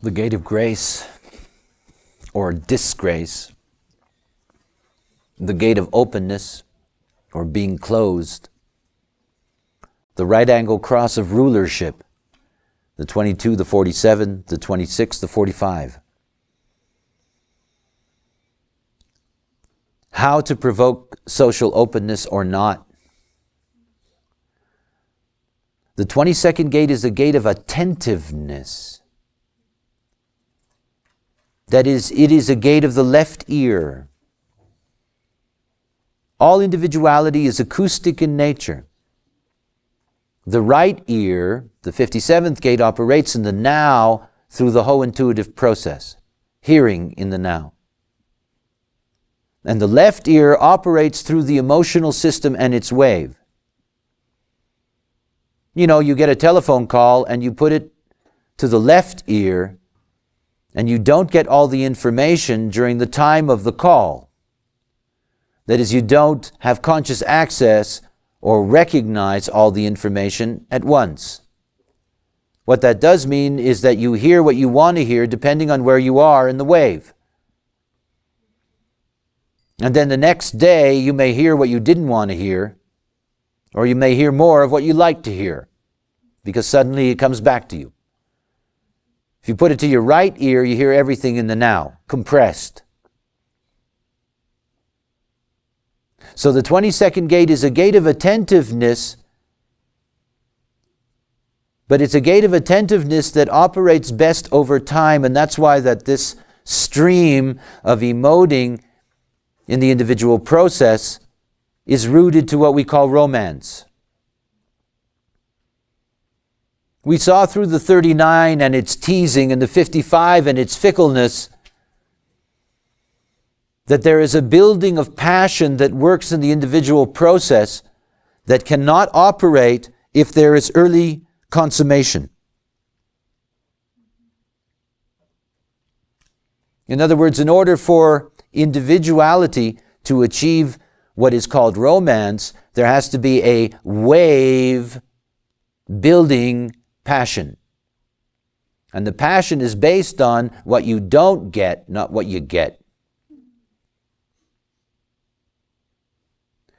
The gate of grace, or disgrace, the gate of openness, or being closed, the right angle cross of rulership, the 22, the 47, the 26, the 45. How to provoke social openness or not. The 22nd gate is a gate of attentiveness. That is, it is a gate of the left ear. All individuality is acoustic in nature. The right ear, the 57th gate, operates in the now through the whole intuitive process, hearing in the now. And the left ear operates through the emotional system and its wave. You know, you get a telephone call and you put it to the left ear and you don't get all the information during the time of the call. That is, you don't have conscious access or recognize all the information at once. What that does mean is that you hear what you want to hear depending on where you are in the wave. And then the next day you may hear what you didn't want to hear, or you may hear more of what you like to hear, because suddenly it comes back to you. If you put it to your right ear, you hear everything in the now, compressed. So the 22nd gate is a gate of attentiveness, but it's a gate of attentiveness that operates best over time, and that's why that this stream of emoting in the individual process is rooted to what we call romance. We saw through the 39 and its teasing and the 55 and its fickleness that there is a building of passion that works in the individual process that cannot operate if there is early consummation. In other words, in order for individuality to achieve what is called romance, there has to be a wave building passion. And the passion is based on what you don't get, not what you get.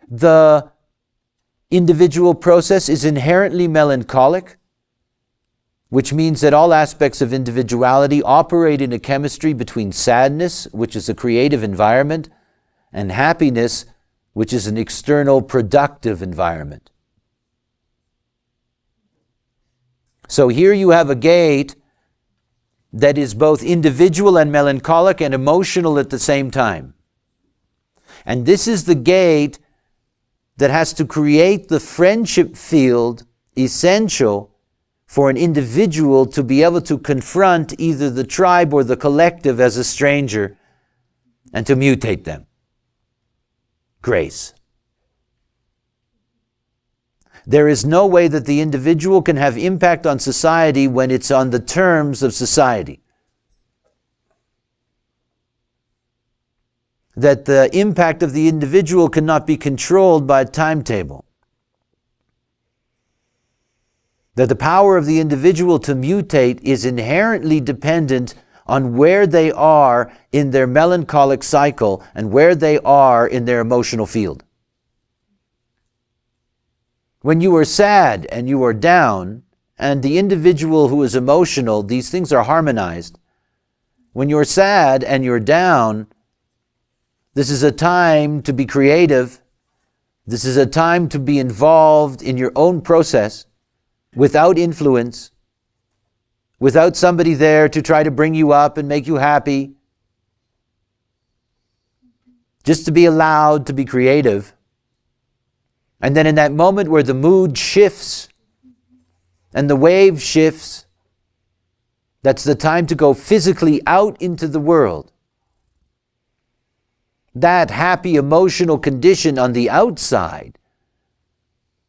The individual process is inherently melancholic, which means that all aspects of individuality operate in a chemistry between sadness, which is a creative environment, and happiness, which is an external productive environment. So here you have a gate that is both individual and melancholic and emotional at the same time. And this is the gate that has to create the friendship field essential for an individual to be able to confront either the tribe or the collective as a stranger and to mutate them. Grace. There is no way that the individual can have impact on society when it's on the terms of society. That the impact of the individual cannot be controlled by a timetable. That the power of the individual to mutate is inherently dependent on where they are in their melancholic cycle and where they are in their emotional field. When you are sad and you are down, and the individual who is emotional, these things are harmonized. When you're sad and you're down, this is a time to be creative. This is a time to be involved in your own process without influence, without somebody there to try to bring you up and make you happy. Just to be allowed to be creative. And then in that moment where the mood shifts and the wave shifts, that's the time to go physically out into the world. That happy emotional condition on the outside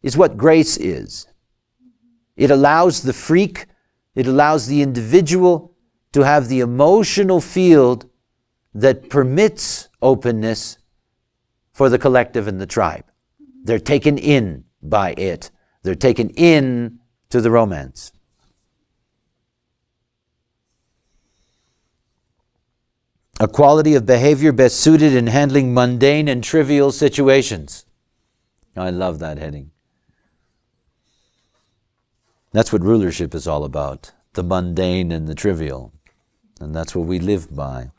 is what grace is. It allows the freak, it allows the individual to have the emotional field that permits openness for the collective and the tribe. They're taken in by it. They're taken in to the romance. a quality of behavior best suited in handling mundane and trivial situations. I love that heading. That's what rulership is all about, the mundane and the trivial. And that's what we live by.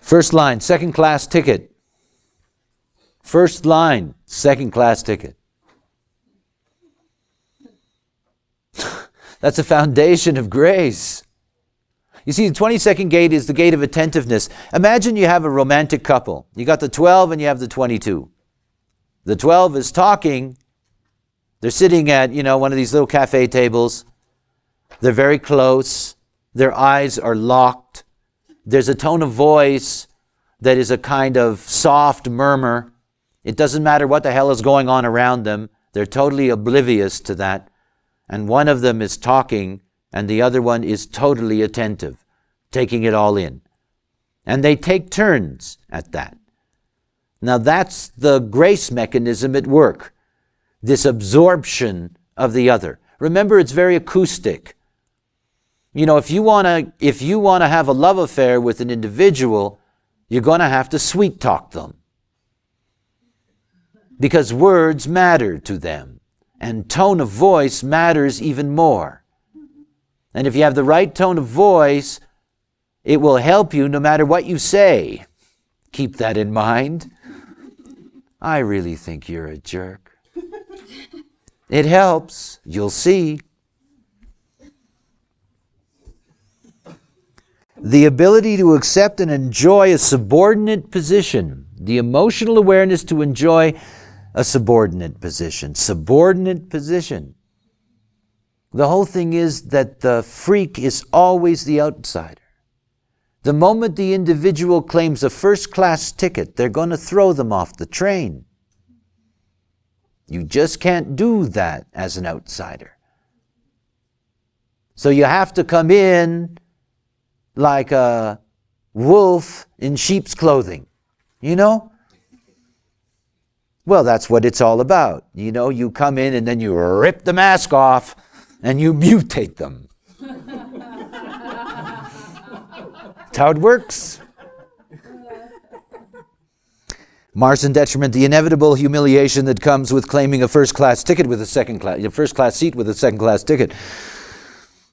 First line, second-class ticket. First line, second-class ticket. That's a foundation of grace. You see, the 22nd gate is the gate of attentiveness. Imagine you have a romantic couple. You got the 12 and you have the 22. The 12 is talking. They're sitting at, one of these little cafe tables. They're very close. Their eyes are locked. There's a tone of voice that is a kind of soft murmur. It doesn't matter what the hell is going on around them. They're totally oblivious to that. And one of them is talking and the other one is totally attentive, taking it all in. And they take turns at that. Now that's the grace mechanism at work. This absorption of the other. Remember, it's very acoustic. If you want to have a love affair with an individual, you're going to have to sweet talk them. Because words matter to them. And tone of voice matters even more. And if you have the right tone of voice, it will help you no matter what you say. Keep that in mind. I really think you're a jerk. It helps. You'll see. The ability to accept and enjoy a subordinate position. The emotional awareness to enjoy a subordinate position. Subordinate position. The whole thing is that the freak is always the outsider. The moment the individual claims a first-class ticket, they're going to throw them off the train. You just can't do that as an outsider. So you have to come in like a wolf in sheep's clothing. Well, that's what it's all about. You come in and then you rip the mask off and you mutate them. That's how it works. Mars and detriment, the inevitable humiliation that comes with claiming a first-class ticket with a first-class seat with a second-class ticket,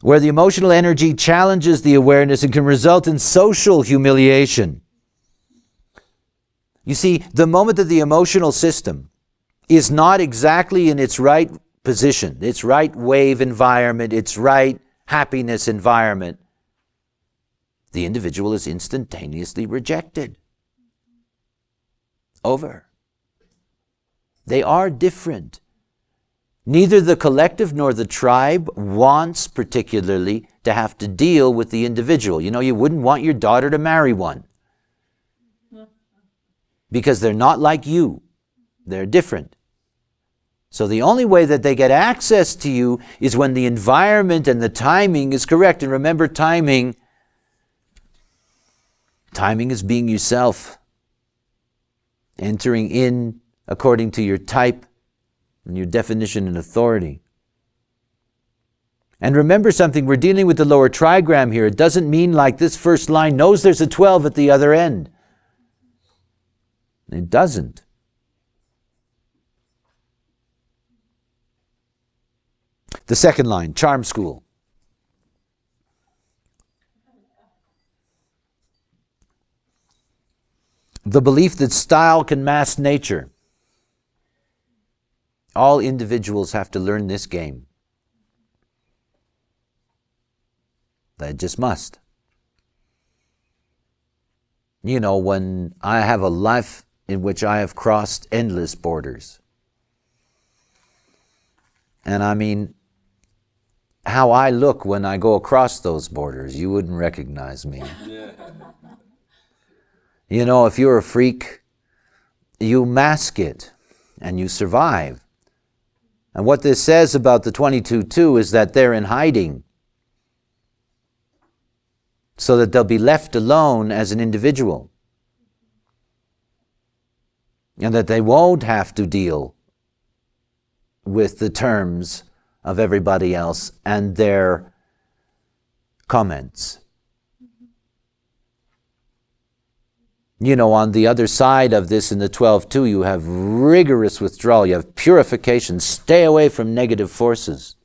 where the emotional energy challenges the awareness and can result in social humiliation. You see, the moment that the emotional system is not exactly in its right position, its right wave environment, its right happiness environment, the individual is instantaneously rejected. Over. They are different. Neither the collective nor the tribe wants particularly to have to deal with the individual. You wouldn't want your daughter to marry one. Because they're not like you. They're different. So the only way that they get access to you is when the environment and the timing is correct. And remember, timing is being yourself. Entering in according to your type and your definition and authority. And remember something, we're dealing with the lower trigram here. It doesn't mean like this first line knows there's a 12 at the other end. It doesn't. The second line, charm school. The belief that style can mask nature. All individuals have to learn this game. They just must. When I have a life in which I have crossed endless borders. And I mean, how I look when I go across those borders, you wouldn't recognize me. Yeah. If you're a freak, you mask it and you survive. And what this says about the 22-2 is that they're in hiding so that they'll be left alone as an individual. And that they won't have to deal with the terms of everybody else and their comments. On the other side of this in the 12-2, you have rigorous withdrawal, you have purification, stay away from negative forces.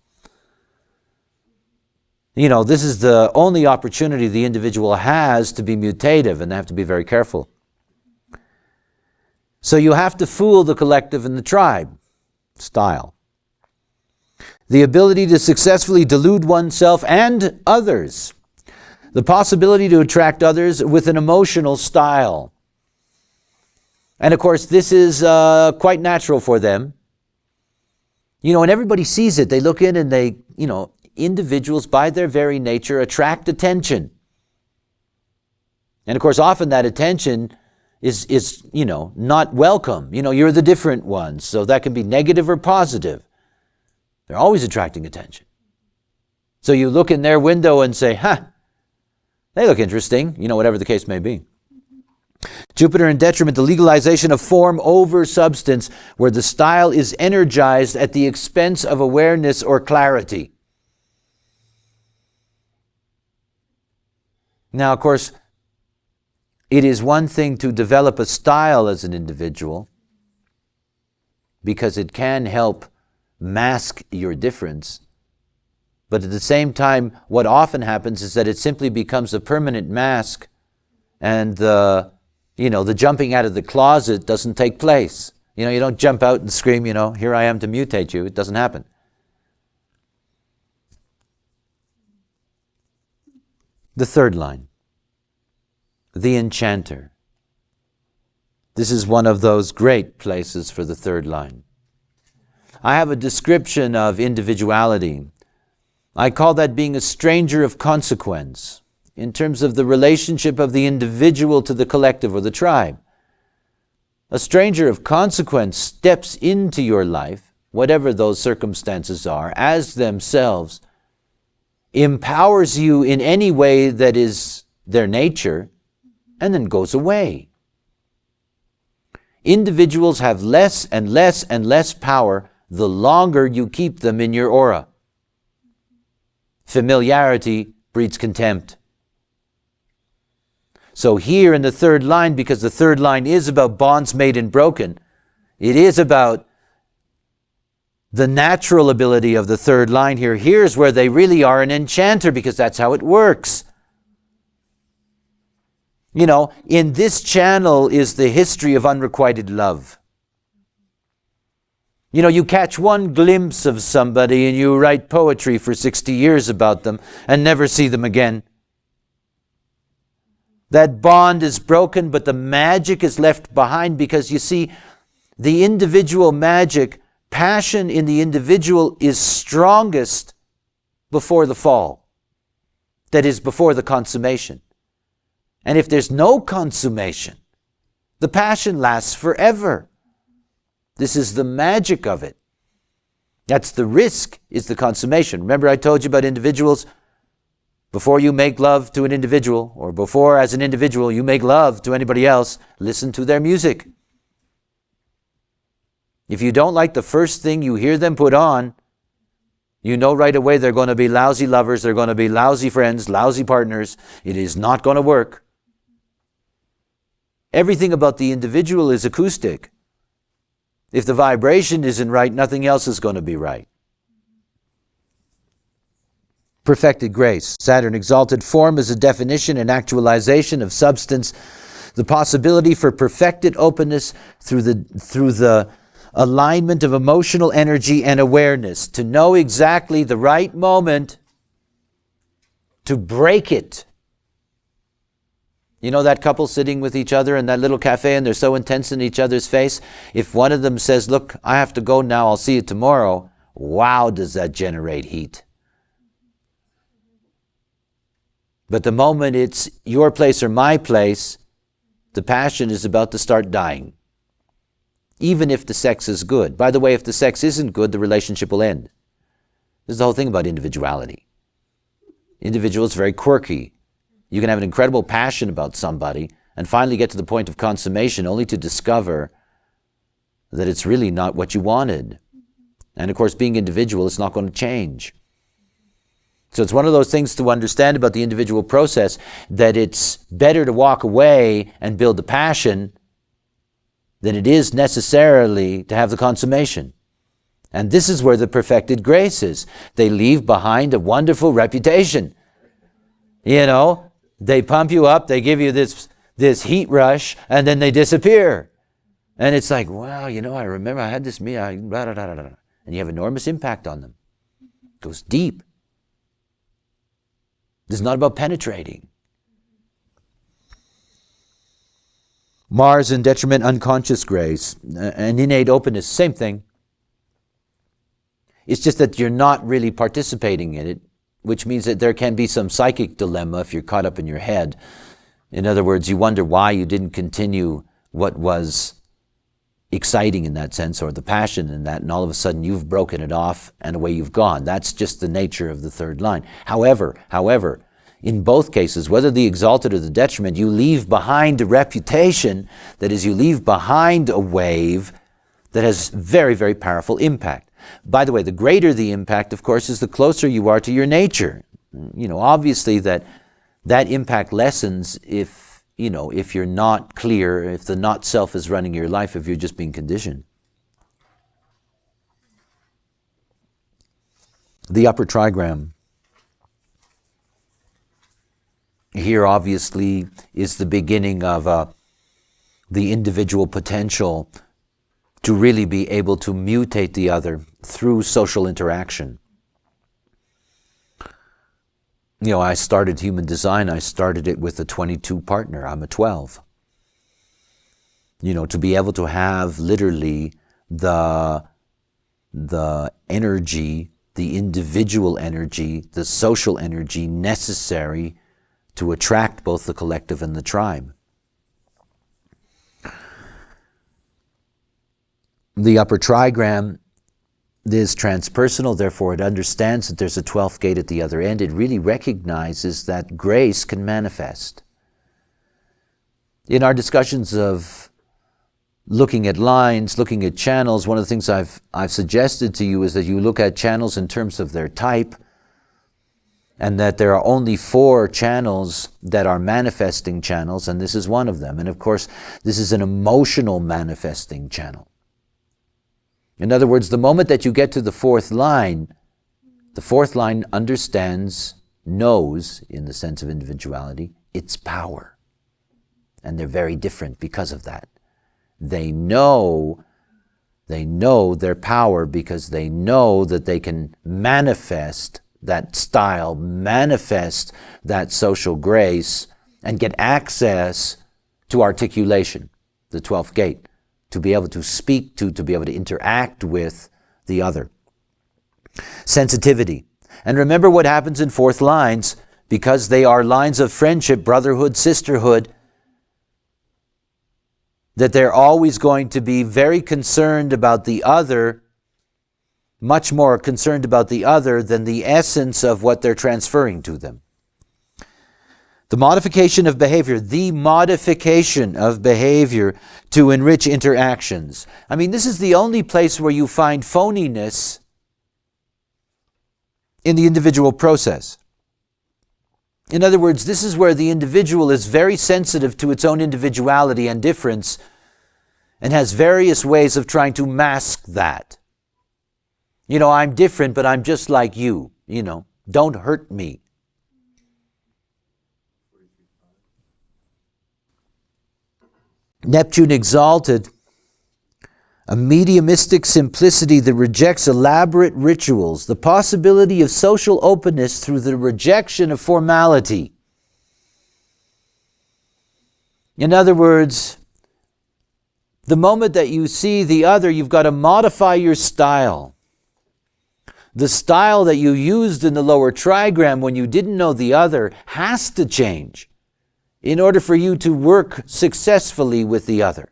This is the only opportunity the individual has to be mutative, and they have to be very careful. So you have to fool the collective and the tribe style. The ability to successfully delude oneself and others. The possibility to attract others with an emotional style. And of course, this is quite natural for them. And everybody sees it. They look in and they, individuals by their very nature attract attention. And of course, often that attention is not welcome. You're the different ones. So that can be negative or positive. They're always attracting attention. So you look in their window and say, they look interesting, whatever the case may be. Jupiter in detriment, the legalization of form over substance, where the style is energized at the expense of awareness or clarity. Now, of course, it is one thing to develop a style as an individual, because it can help mask your difference. But at the same time, what often happens is that it simply becomes a permanent mask, and the jumping out of the closet doesn't take place. You don't jump out and scream, here I am to mutate you. It doesn't happen. The third line, the enchanter. This is one of those great places for the third line. I have a description of individuality. I call that being a stranger of consequence, in terms of the relationship of the individual to the collective or the tribe. A stranger of consequence steps into your life, whatever those circumstances are, as themselves, empowers you in any way that is their nature, and then goes away. Individuals have less and less and less power the longer you keep them in your aura. Familiarity breeds contempt. So here in the third line, because the third line is about bonds made and broken, it is about the natural ability of the third line here. Here's where they really are an enchanter, because that's how it works. In this channel is the history of unrequited love. You catch one glimpse of somebody and you write poetry for 60 years about them and never see them again. That bond is broken, but the magic is left behind, because you see, the individual magic, passion in the individual is strongest before the fall. That is, before the consummation. And if there's no consummation, the passion lasts forever. This is the magic of it. That's the risk, is the consummation. Remember I told you about individuals? Before you make love to an individual, or before as an individual you make love to anybody else, listen to their music. If you don't like the first thing you hear them put on, you know right away they're going to be lousy lovers, they're going to be lousy friends, lousy partners. It is not going to work. Everything about the individual is acoustic. If the vibration isn't right, nothing else is going to be right. Perfected grace. Saturn exalted form is a definition and actualization of substance. The possibility for perfected openness through the alignment of emotional energy and awareness. To know exactly the right moment to break it. That couple sitting with each other in that little cafe and they're so intense in each other's face. If one of them says, look, I have to go now, I'll see you tomorrow. Wow, does that generate heat. But the moment it's your place or my place, the passion is about to start dying. Even if the sex is good. By the way, if the sex isn't good, the relationship will end. This is the whole thing about individuality. Individual is very quirky. You can have an incredible passion about somebody and finally get to the point of consummation only to discover that it's really not what you wanted. And of course, being individual, it's not going to change. So it's one of those things to understand about the individual process, that it's better to walk away and build the passion than it is necessarily to have the consummation. And this is where the perfected grace is. They leave behind a wonderful reputation. You know, they pump you up, they give you this heat rush, and then they disappear. And it's like, wow, you know, I remember I had this meeting, and you have enormous impact on them. It goes deep. This is not about penetrating. Mars and detriment, unconscious grace, and innate openness, same thing. It's just that you're not really participating in it, which means that there can be some psychic dilemma if you're caught up in your head. In other words, you wonder why you didn't continue what was exciting in that sense, or the passion in that, and all of a sudden you've broken it off and away you've gone. That's just the nature of the third line. However, in both cases, whether the exalted or the detriment, you leave behind a reputation, that is, you leave behind a wave that has very, very powerful impact. By the way, the greater the impact, of course, is the closer you are to your nature. You know, obviously that impact lessens if you're not clear, if the not self is running your life, if you're just being conditioned. The upper trigram. Here, obviously, is the beginning of the individual potential to really be able to mutate the other through social interaction. You know, I started human design, I started it with a 22 partner. I'm a 12. You know, to be able to have literally the energy, the individual energy, the social energy necessary to attract both the collective and the tribe. The upper trigram is transpersonal, therefore it understands that there's a 12th gate at the other end. It really recognizes that grace can manifest. In our discussions of looking at lines, looking at channels, one of the things I've suggested to you is that you look at channels in terms of their type, and that there are only 4 channels that are manifesting channels, and this is one of them. And of course, this is an emotional manifesting channel. In other words, the moment that you get to the 4th line understands, knows, in the sense of individuality, its power. And they're very different because of that. They know their power because they know that they can manifest that style, manifest that social grace, and get access to articulation, the 12th gate, to be able to speak to be able to interact with the other. Sensitivity. And remember what happens in 4th lines, because they are lines of friendship, brotherhood, sisterhood, that they're always going to be very concerned about the other, much more concerned about the other than the essence of what they're transferring to them. The modification of behavior to enrich interactions. I mean, this is the only place where you find phoniness in the individual process. In other words, this is where the individual is very sensitive to its own individuality and difference, and has various ways of trying to mask that. You know, I'm different, but I'm just like you. You know, don't hurt me. Neptune exalted, a mediumistic simplicity that rejects elaborate rituals, the possibility of social openness through the rejection of formality. In other words, the moment that you see the other, you've got to modify your style. The style that you used in the lower trigram when you didn't know the other has to change in order for you to work successfully with the other.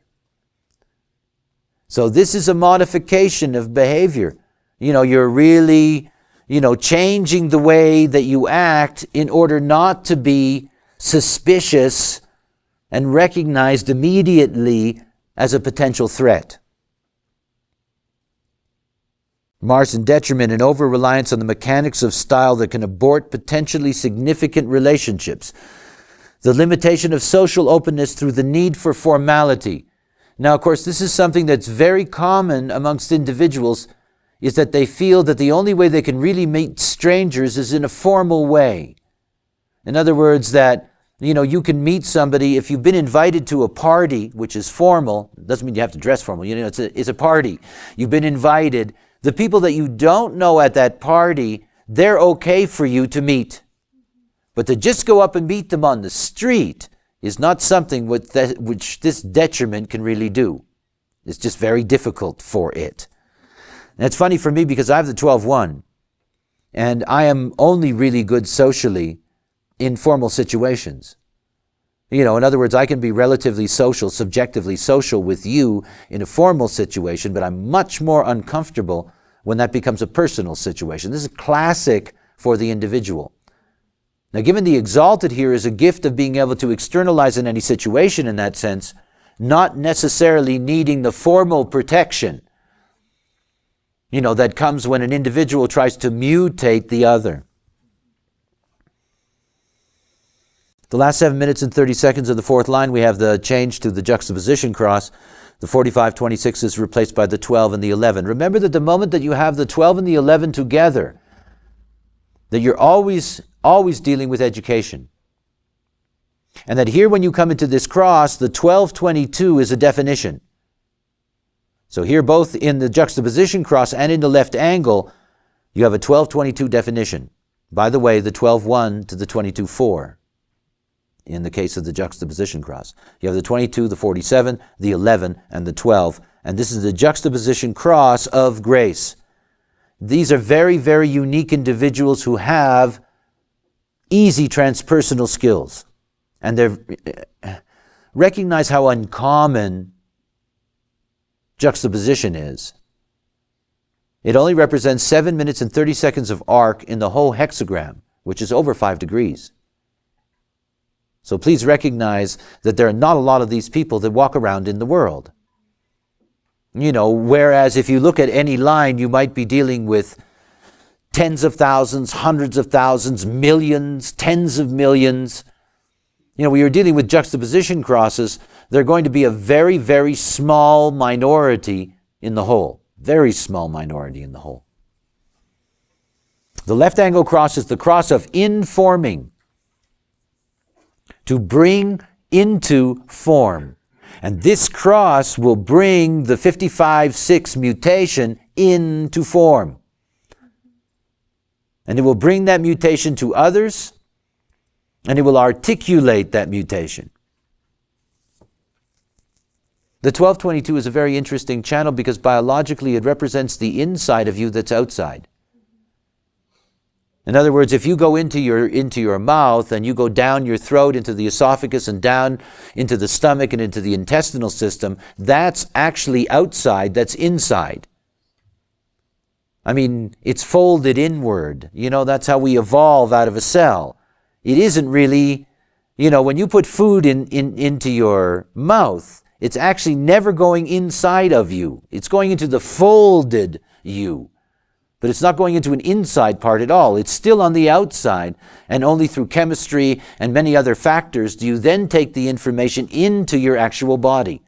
So this is a modification of behavior. You know, you're really, changing the way that you act in order not to be suspicious and recognized immediately as a potential threat. Mars in detriment, an over-reliance on the mechanics of style that can abort potentially significant relationships. The limitation of social openness through the need for formality. Now, of course, this is something that's very common amongst individuals, is that they feel that the only way they can really meet strangers is in a formal way. In other words, that, you can meet somebody if you've been invited to a party, which is formal. Doesn't mean you have to dress formal. It's a party. You've been invited. The people that you don't know at that party, they're okay for you to meet. But to just go up and meet them on the street is not something which this detriment can really do. It's just very difficult for it. And it's funny for me because I have the 12-1, and I am only really good socially in formal situations. In other words, I can be relatively social, subjectively social with you in a formal situation, but I'm much more uncomfortable when that becomes a personal situation. This is classic for the individual. Now, given the exalted here is a gift of being able to externalize in any situation in that sense, not necessarily needing the formal protection, that comes when an individual tries to mutate the other. The last 7 minutes and 30 seconds of the fourth line, we have the change to the juxtaposition cross. The 45-26 is replaced by the 12 and the 11. Remember that the moment that you have the 12 and the 11 together, that you're always dealing with education. And that here when you come into this cross, the 12-22 is a definition. So here both in the juxtaposition cross and in the left angle, you have a 12-22 definition. By the way, the 12-1 to the 22-4 in the case of the juxtaposition cross. You have the 22, the 47, the 11, and the 12. And this is the juxtaposition cross of grace. These are very, very unique individuals who have easy transpersonal skills. And recognize how uncommon juxtaposition is. It only represents 7 minutes and 30 seconds of arc in the whole hexagram, which is over 5 degrees. So please recognize that there are not a lot of these people that walk around in the world. Whereas if you look at any line, you might be dealing with tens of thousands, hundreds of thousands, millions, tens of millions. We are dealing with juxtaposition crosses. They're going to be a very, very small minority in the whole. Very small minority in the whole. The left angle cross is the cross of informing. To bring into form. And this cross will bring the 55-6 mutation into form. And it will bring that mutation to others, and it will articulate that mutation. The 12-22 is a very interesting channel because biologically it represents the inside of you that's outside. In other words, if you go into your mouth and you go down your throat into the esophagus and down into the stomach and into the intestinal system, that's actually outside, that's inside. It's folded inward. That's how we evolve out of a cell. It isn't really, when you put food into your mouth, it's actually never going inside of you. It's going into the folded you. But it's not going into an inside part at all. It's still on the outside, and only through chemistry and many other factors do you then take the information into your actual body.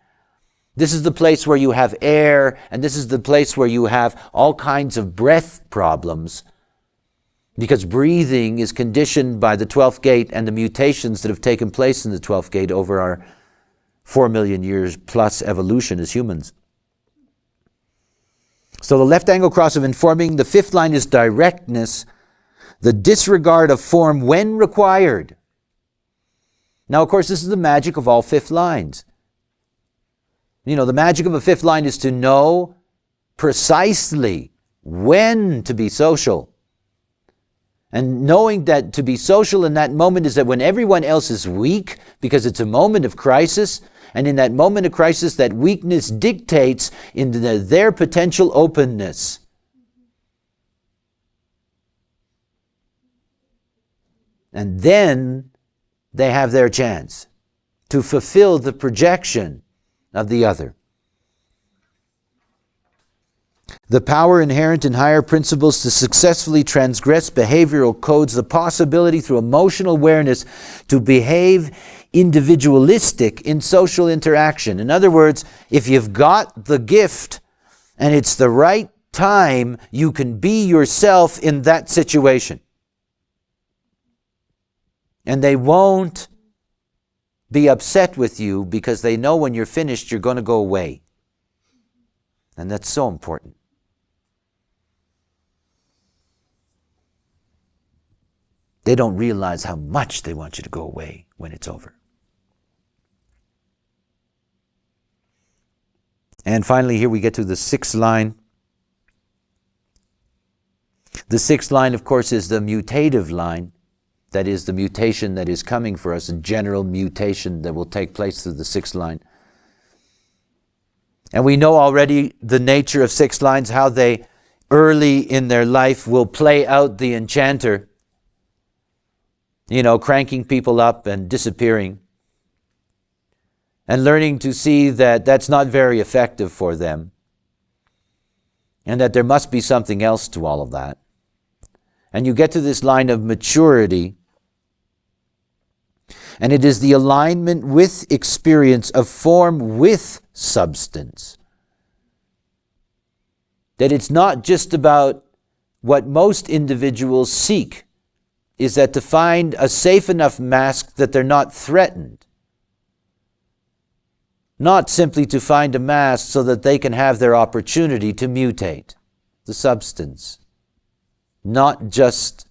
This is the place where you have air, and this is the place where you have all kinds of breath problems, because breathing is conditioned by the 12th gate and the mutations that have taken place in the 12th gate over our 4 million years plus evolution as humans. So the left angle cross of informing, the fifth line is directness, the disregard of form when required. Now, of course, this is the magic of all fifth lines. The magic of a fifth line is to know precisely when to be social. And knowing that to be social in that moment is that when everyone else is weak, because it's a moment of crisis, and in that moment of crisis, that weakness dictates into their potential openness. And then they have their chance to fulfill the projection of the other. the power inherent in higher principles to successfully transgress behavioral codes, the possibility through emotional awareness to behave individualistic in social interaction. In other words, if you've got the gift and it's the right time, you can be yourself in that situation. And they won't be upset with you because they know when you're finished, you're going to go away. And that's so important. They don't realize how much they want you to go away when it's over. And finally, here we get to the sixth line. The sixth line, of course, is the mutative line. That is the mutation that is coming for us, a general mutation that will take place through the sixth line. And we know already the nature of sixth lines, how they early in their life will play out the enchanter, cranking people up and disappearing, and learning to see that that's not very effective for them, and that there must be something else to all of that. And you get to this line of maturity, and it is the alignment with experience of form with substance. That it's not just about what most individuals seek, is that to find a safe enough mask that they're not threatened. Not simply to find a mask so that they can have their opportunity to mutate the substance. Not just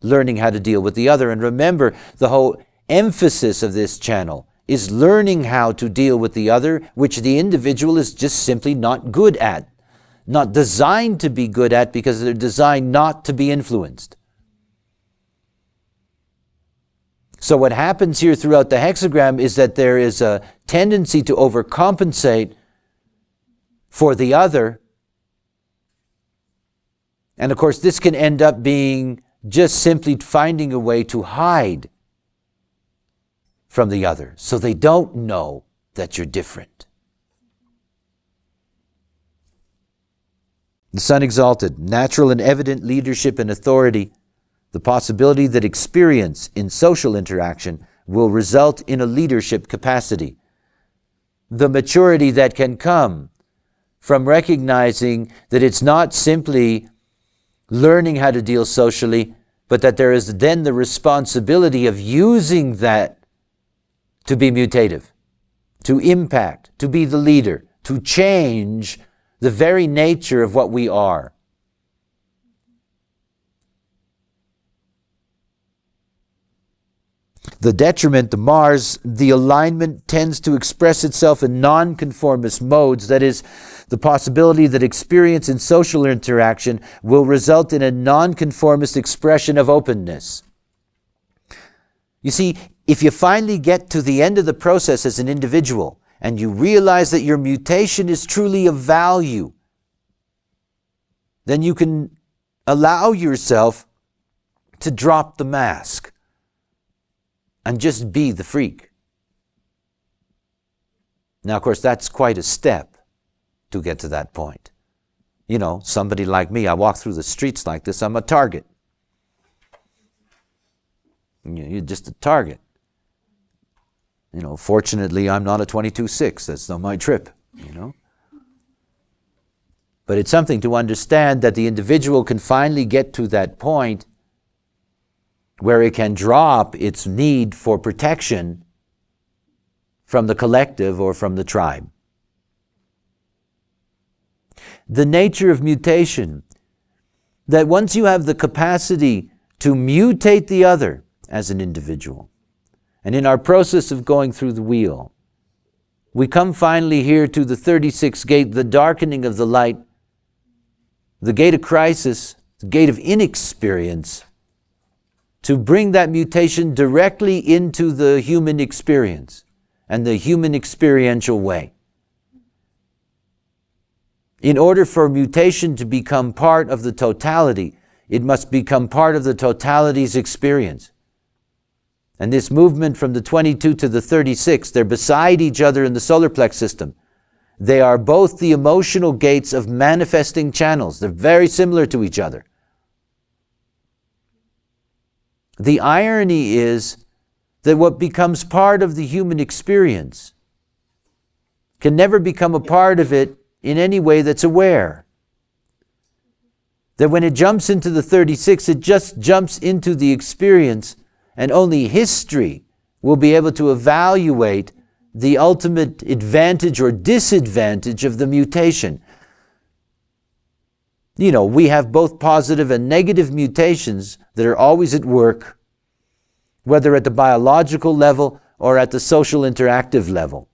learning how to deal with the other. And remember, the whole emphasis of this channel is learning how to deal with the other, which the individual is just simply not good at. Not designed to be good at, because they're designed not to be influenced. So what happens here throughout the hexagram is that there is a tendency to overcompensate for the other. And of course, this can end up being just simply finding a way to hide from the other, so they don't know that you're different. The Sun exalted, natural and evident leadership and authority, the possibility that experience in social interaction will result in a leadership capacity. The maturity that can come from recognizing that it's not simply learning how to deal socially, but that there is then the responsibility of using that to be mutative, to impact, to be the leader, to change the very nature of what we are. The detriment, the Mars, the alignment tends to express itself in nonconformist modes. That is, the possibility that experience in social interaction will result in a nonconformist expression of openness. You see, if you finally get to the end of the process as an individual and you realize that your mutation is truly of value, then you can allow yourself to drop the mask and just be the freak. Now, of course, that's quite a step to get to that point. Somebody like me, I walk through the streets like this, I'm a target. You're just a target. Fortunately, I'm not a 22-6. That's not my trip, But it's something to understand that the individual can finally get to that point where it can drop its need for protection from the collective or from the tribe. The nature of mutation, that once you have the capacity to mutate the other as an individual, and in our process of going through the wheel, we come finally here to the 36th gate, the darkening of the light, the gate of crisis, the gate of inexperience, to bring that mutation directly into the human experience and the human experiential way. In order for mutation to become part of the totality, it must become part of the totality's experience. And this movement from the 22 to the 36, they're beside each other in the solar plex system. They are both the emotional gates of manifesting channels. They're very similar to each other. The irony is that what becomes part of the human experience can never become a part of it in any way that's aware. That when it jumps into the 36, it just jumps into the experience, and only history will be able to evaluate the ultimate advantage or disadvantage of the mutation. You know, we have both positive and negative mutations that are always at work, whether at the biological level or at the social interactive level.